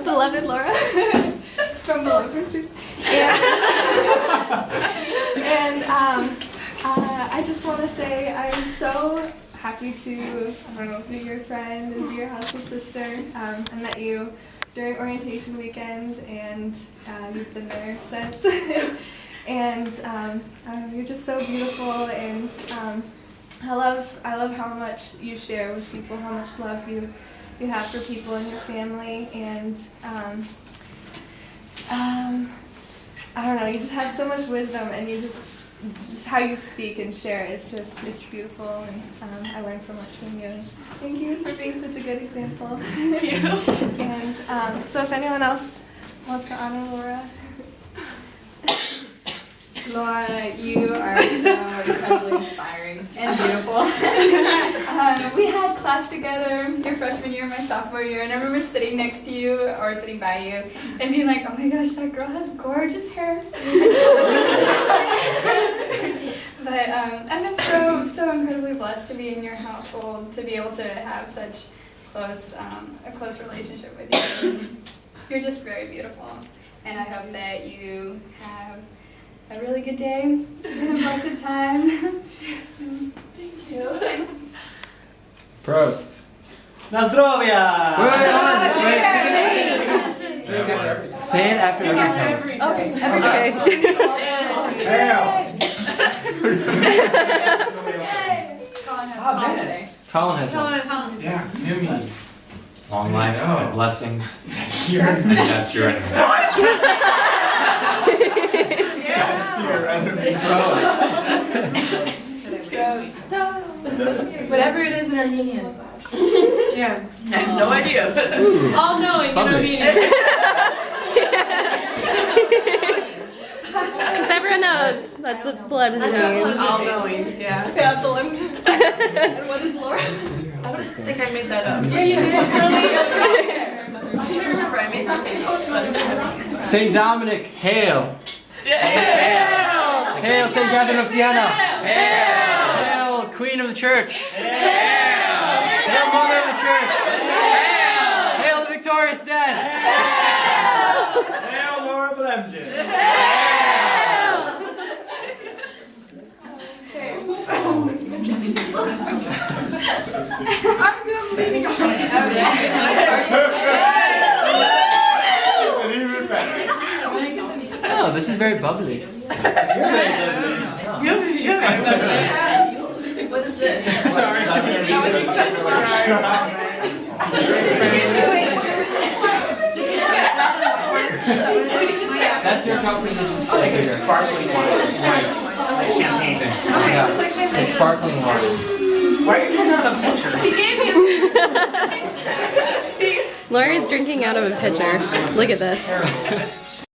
beloved Laura from Belemjian. And I just want to say I'm so happy to, be your friend and be your household sister. I met you during orientation weekend, and you've been there since. And you're just so beautiful, and I love how much you share with people, how much love you have for people in your family, and I don't know, you just have so much wisdom, and you just how you speak and share it's beautiful, and I learned so much from you. And thank you for being such a good example. Thank you. And so if anyone else wants to honor Laura. Laura, you are so incredibly inspiring and beautiful. We had class together your freshman year, my sophomore year, and I remember sitting next to you, or sitting by you, and being like, oh my gosh, that girl has gorgeous hair. But I've been so incredibly blessed to be in your household, to be able to have such a close relationship with you. You're just very beautiful, and I hope that you have a really good day and a blessed time. Thank you. Prost. Na zdrowie! Say it after the toast. Okay, every day. Colin has one. Yeah, Newman. Long life and blessings. And that's your enemy. Whatever it is in Armenian. Yeah, I have no idea. All knowing in Armenian. Because everyone knows that's what Belemjian. All knowing, yeah. Yeah, Belemjian. And what is Laura? I don't think I made that up. Yeah, you did. I remember I made something. St. Dominic, hail! Hail, St. Catherine of Siena! Hail, Queen of the Church! Hail, Mother of the Church! Hail, the victorious dead! Hail Laura Belemjian! I'm good leaving. Oh, this is very bubbly. What is this? Sorry. That's your composition. Sparkling wine. Champagne thing. It's sparkling wine. Why are you drinking out of a pitcher? Laura's drinking out of a pitcher. Look at this.